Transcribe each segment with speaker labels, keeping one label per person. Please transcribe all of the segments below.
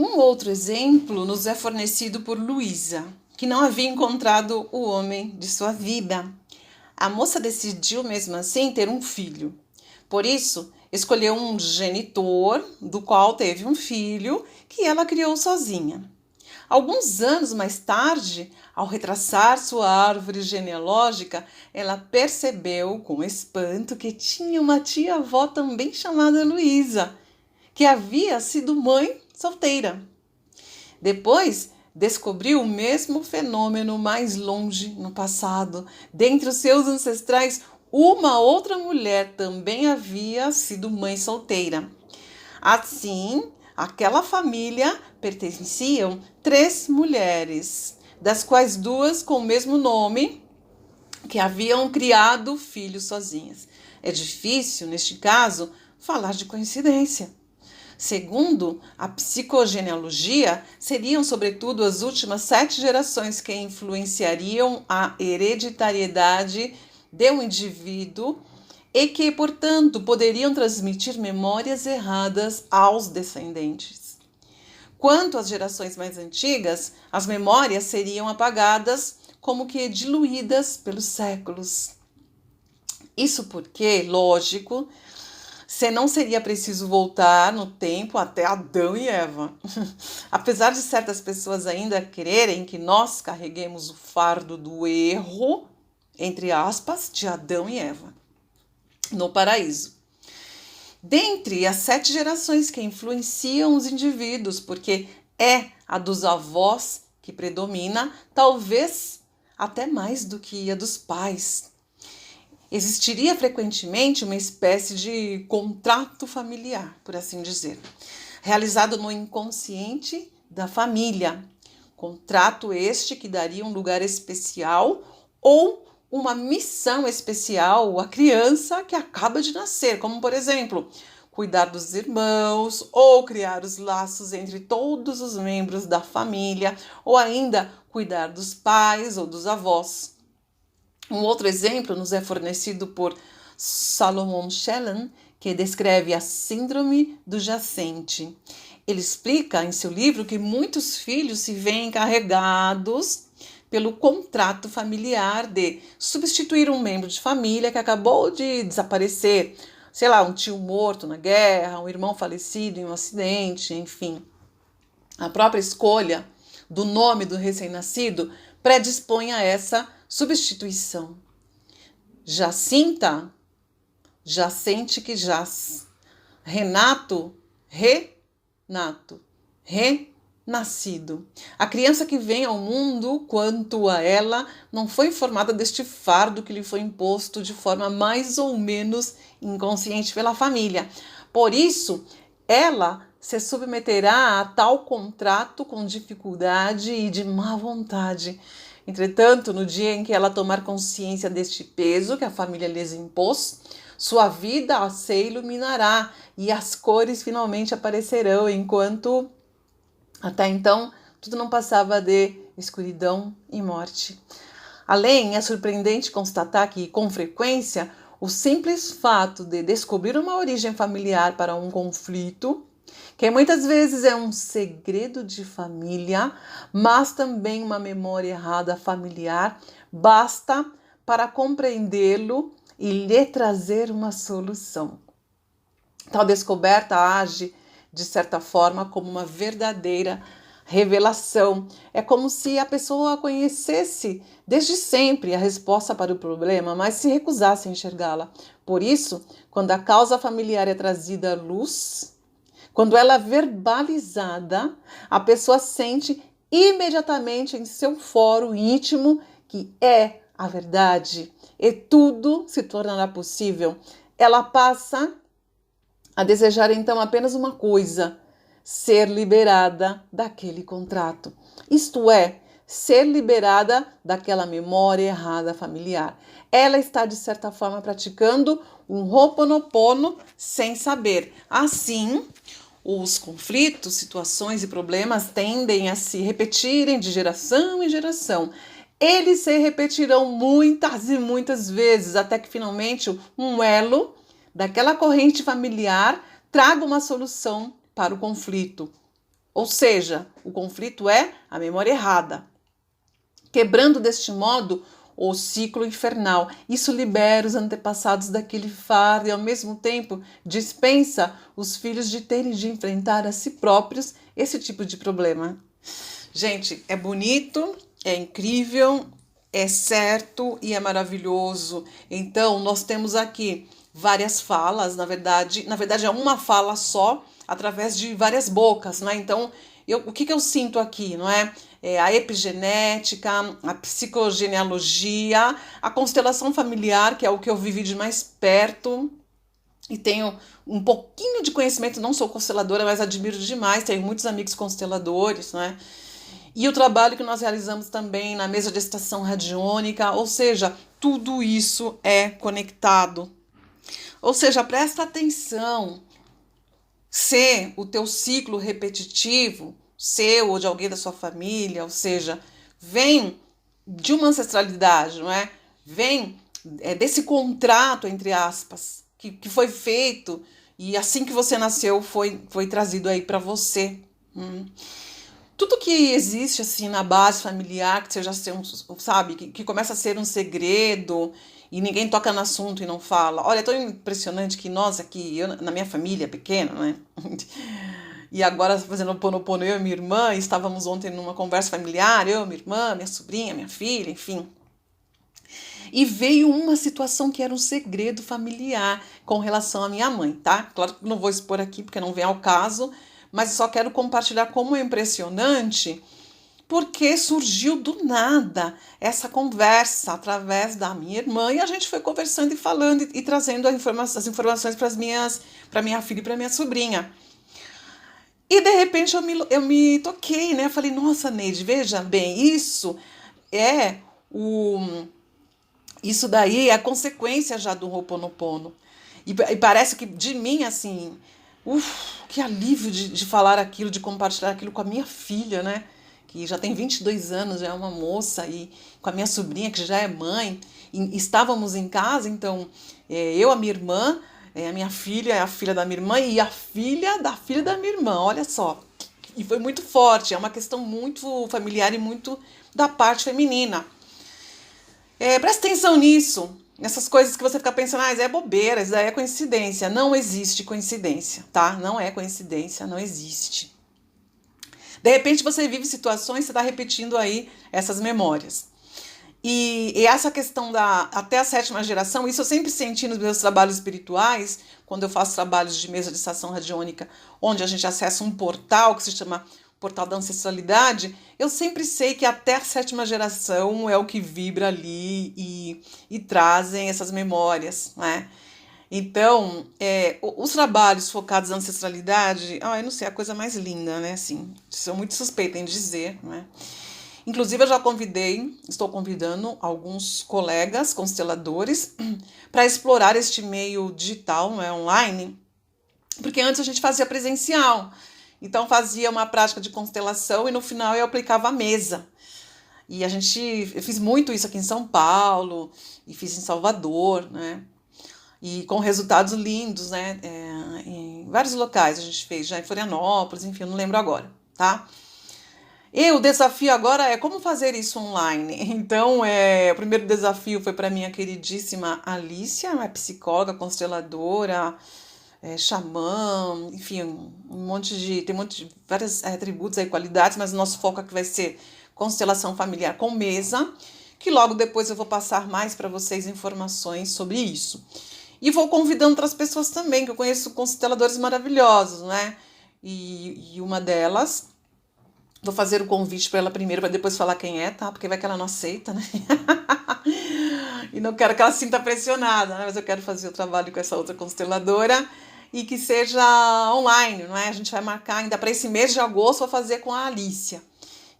Speaker 1: Um outro exemplo nos é fornecido por Luísa, que não havia encontrado o homem de sua vida. A moça decidiu, mesmo assim, ter um filho. Por isso, escolheu um genitor, do qual teve um filho, que ela criou sozinha. Alguns anos mais tarde, ao retraçar sua árvore genealógica, ela percebeu com espanto que tinha uma tia-avó também chamada Luísa, que havia sido mãe solteira. Depois, descobriu o mesmo fenômeno mais longe no passado. Dentre os seus ancestrais, uma outra mulher também havia sido mãe solteira. Assim, àquela família pertenciam 3 mulheres, das quais 2 com o mesmo nome, que haviam criado filhos sozinhas. É difícil, neste caso, falar de coincidência. Segundo a psicogenealogia, seriam sobretudo as últimas 7 gerações que influenciariam a hereditariedade de um indivíduo e que, portanto, poderiam transmitir memórias erradas aos descendentes. Quanto às gerações mais antigas, as memórias seriam apagadas, como que diluídas pelos séculos. Isso porque, lógico, não seria preciso voltar no tempo até Adão e Eva. Apesar de certas pessoas ainda quererem que nós carreguemos o fardo do erro, entre aspas, de Adão e Eva, no paraíso. Dentre as 7 gerações que influenciam os indivíduos, porque é a dos avós que predomina, talvez até mais do que a dos pais. Existiria frequentemente uma espécie de contrato familiar, por assim dizer, realizado no inconsciente da família. Contrato este que daria um lugar especial ou uma missão especial à criança que acaba de nascer, como, por exemplo, cuidar dos irmãos ou criar os laços entre todos os membros da família, ou ainda cuidar dos pais ou dos avós. Um outro exemplo nos é fornecido por Salomon Schellen, que descreve a síndrome do jacente. Ele explica em seu livro que muitos filhos se veem encarregados pelo contrato familiar de substituir um membro de família que acabou de desaparecer, sei lá, um tio morto na guerra, um irmão falecido em um acidente, enfim. A própria escolha do nome do recém-nascido predispõe a essa substituição. Jacinta, jacente que jaz. Renato, renato, renascido. A criança que vem ao mundo, quanto a ela, não foi informada deste fardo que lhe foi imposto de forma mais ou menos inconsciente pela família. Por isso, ela se submeterá a tal contrato com dificuldade e de má vontade. Entretanto, no dia em que ela tomar consciência deste peso que a família lhes impôs, sua vida se iluminará e as cores finalmente aparecerão, enquanto até então tudo não passava de escuridão e morte. Além, é surpreendente constatar que, com frequência, o simples fato de descobrir uma origem familiar para um conflito, que muitas vezes é um segredo de família, mas também uma memória errada familiar, basta para compreendê-lo e lhe trazer uma solução. Tal descoberta age, de certa forma, como uma verdadeira revelação. É como se a pessoa conhecesse desde sempre a resposta para o problema, mas se recusasse a enxergá-la. Por isso, quando a causa familiar é trazida à luz, quando ela é verbalizada, a pessoa sente imediatamente em seu foro íntimo que é a verdade e tudo se tornará possível. Ela passa a desejar então apenas uma coisa: ser liberada daquele contrato. Isto é, ser liberada daquela memória errada familiar. Ela está, de certa forma, praticando um Ho'oponopono sem saber. Assim, os conflitos, situações e problemas tendem a se repetirem de geração em geração. Eles se repetirão muitas e muitas vezes, até que finalmente um elo daquela corrente familiar traga uma solução para o conflito. Ou seja, o conflito é a memória errada. Quebrando deste modo o ciclo infernal. Isso libera os antepassados daquele fardo e, ao mesmo tempo, dispensa os filhos de terem de enfrentar a si próprios esse tipo de problema. Gente, é bonito, é incrível, é certo e é maravilhoso. Então, nós temos aqui várias falas, na verdade é uma fala só, através de várias bocas, né? Então, o que eu sinto aqui, não é? A epigenética, a psicogenealogia, a constelação familiar, que é o que eu vivi de mais perto, e tenho um pouquinho de conhecimento, não sou consteladora, mas admiro demais, tenho muitos amigos consteladores, né? E o trabalho que nós realizamos também na mesa de estação radiônica, ou seja, tudo isso é conectado. Ou seja, presta atenção. Se o teu ciclo repetitivo, seu ou de alguém da sua família, ou seja, vem de uma ancestralidade, não é? Vem desse contrato, entre aspas, que foi feito e assim que você nasceu foi trazido aí para você. Tudo que existe assim na base familiar, que seja ser sabe, que começa a ser um segredo e ninguém toca no assunto e não fala. Olha, é tão impressionante que nós aqui, eu, na minha família pequena, né? E agora fazendo Ho'oponopono, eu e minha irmã, estávamos ontem numa conversa familiar, eu, minha irmã, minha sobrinha, minha filha, enfim. E veio uma situação que era um segredo familiar com relação à minha mãe, tá? Claro que não vou expor aqui porque não vem ao caso, mas só quero compartilhar como é impressionante, porque surgiu do nada essa conversa através da minha irmã e a gente foi conversando e falando e trazendo as informações para minha filha e para minha sobrinha. E de repente eu me toquei, né? Eu falei, nossa, Neide, veja bem, é o isso daí é a consequência já do Ho'oponopono. E parece que de mim, assim, que alívio de falar aquilo, de compartilhar aquilo com a minha filha, né? Que já tem 22 anos, já é uma moça, e com a minha sobrinha, que já é mãe. E estávamos em casa, então, eu, a minha irmã, a minha filha, a filha da minha irmã e a filha da minha irmã, olha só. E foi muito forte, é uma questão muito familiar e muito da parte feminina. Presta atenção nisso, nessas coisas que você fica pensando, é bobeira, isso daí é coincidência. Não existe coincidência, tá? Não é coincidência, não existe. De repente você vive situações, você está repetindo aí essas memórias. E essa questão até a 7ª geração, isso eu sempre senti nos meus trabalhos espirituais, quando eu faço trabalhos de mesa de estação radiônica, onde a gente acessa um portal que se chama Portal da Ancestralidade, eu sempre sei que até a 7ª geração é o que vibra ali e trazem essas memórias, né? Então, os trabalhos focados na ancestralidade, eu não sei, é a coisa mais linda, né? Assim, sou muito suspeita em dizer, né? Inclusive, eu já estou convidando alguns colegas consteladores para explorar este meio digital, não é, online, porque antes a gente fazia presencial. Então, fazia uma prática de constelação e no final eu aplicava a mesa. E eu fiz muito isso aqui em São Paulo e fiz em Salvador, né? E com resultados lindos, né? Em vários locais a gente fez, já em Florianópolis, enfim, eu não lembro agora, tá? E o desafio agora é como fazer isso online. Então, o primeiro desafio foi para minha queridíssima Alicia, uma psicóloga, consteladora, xamã, enfim, tem um monte de vários atributos e qualidades, mas o nosso foco aqui vai ser constelação familiar com mesa, que logo depois eu vou passar mais para vocês informações sobre isso. E vou convidando outras pessoas também, que eu conheço consteladores maravilhosos, né? E uma delas, vou fazer o convite para ela primeiro, para depois falar quem é, tá? Porque vai que ela não aceita, né? E não quero que ela se sinta pressionada, né? Mas eu quero fazer o trabalho com essa outra consteladora e que seja online, não é? A gente vai marcar ainda para esse mês de agosto, vou fazer com a Alicia.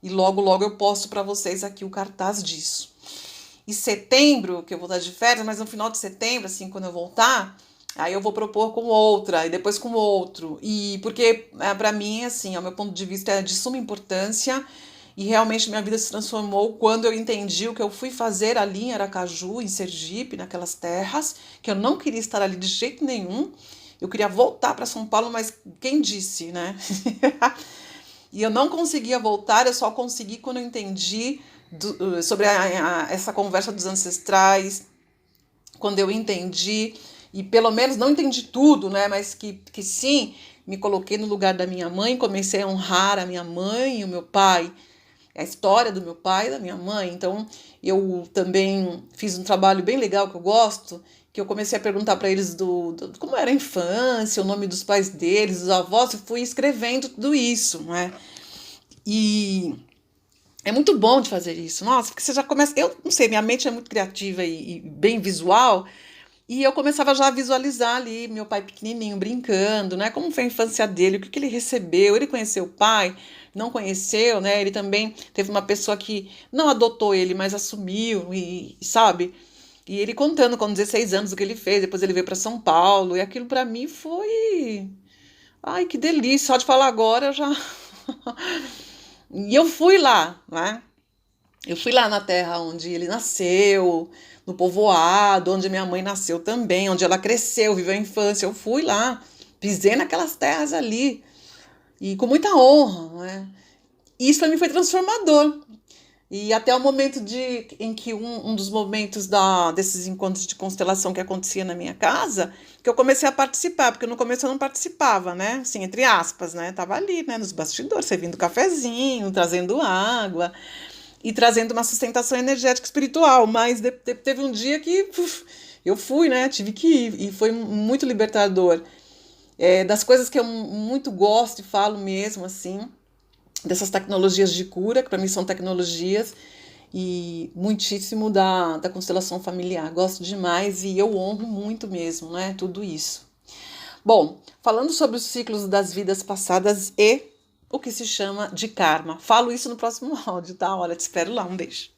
Speaker 1: E logo, logo eu posto para vocês aqui o cartaz disso. Em setembro, que eu vou estar de férias, mas no final de setembro, assim, quando eu voltar, aí eu vou propor com outra, e depois com outro. E porque, para mim, assim, ao meu ponto de vista, é de suma importância. E realmente minha vida se transformou quando eu entendi o que eu fui fazer ali em Aracaju, em Sergipe, naquelas terras, que eu não queria estar ali de jeito nenhum. Eu queria voltar para São Paulo, mas quem disse, né? E eu não conseguia voltar, eu só consegui quando eu entendi sobre essa conversa dos ancestrais, quando eu entendi, e pelo menos não entendi tudo, né? Mas que sim, me coloquei no lugar da minha mãe, comecei a honrar a minha mãe e o meu pai, a história do meu pai e da minha mãe. Então, eu também fiz um trabalho bem legal que eu gosto, que eu comecei a perguntar para eles como era a infância, o nome dos pais deles, dos avós, e fui escrevendo tudo isso, né? E é muito bom de fazer isso. Nossa, porque você já começa. Eu não sei, minha mente é muito criativa e bem visual. E eu começava já a visualizar ali meu pai pequenininho brincando, né? Como foi a infância dele, o que ele recebeu. Ele conheceu o pai, não conheceu, né? Ele também teve uma pessoa que não adotou ele, mas assumiu, sabe? E ele contando com 16 anos o que ele fez. Depois ele veio para São Paulo. E aquilo para mim foi. Ai, que delícia. Só de falar agora eu já. E eu fui lá, né? Eu fui lá na terra onde ele nasceu, no povoado, onde minha mãe nasceu também, onde ela cresceu, viveu a infância. Eu fui lá, pisei naquelas terras ali, e com muita honra, né? E isso para mim foi transformador. E até o momento em que um dos momentos desses encontros de constelação que acontecia na minha casa, que eu comecei a participar, porque no começo eu não participava, né? Assim, entre aspas, né? Tava ali, né? Nos bastidores, servindo cafezinho, trazendo água e trazendo uma sustentação energética espiritual. Mas teve um dia que eu fui, né? Tive que ir e foi muito libertador. Das coisas que eu muito gosto e falo mesmo, assim, dessas tecnologias de cura, que para mim são tecnologias, e muitíssimo da constelação familiar. Gosto demais e eu honro muito mesmo, né? Tudo isso. Bom, falando sobre os ciclos das vidas passadas e o que se chama de karma. Falo isso no próximo áudio, tá? Olha, te espero lá. Um beijo.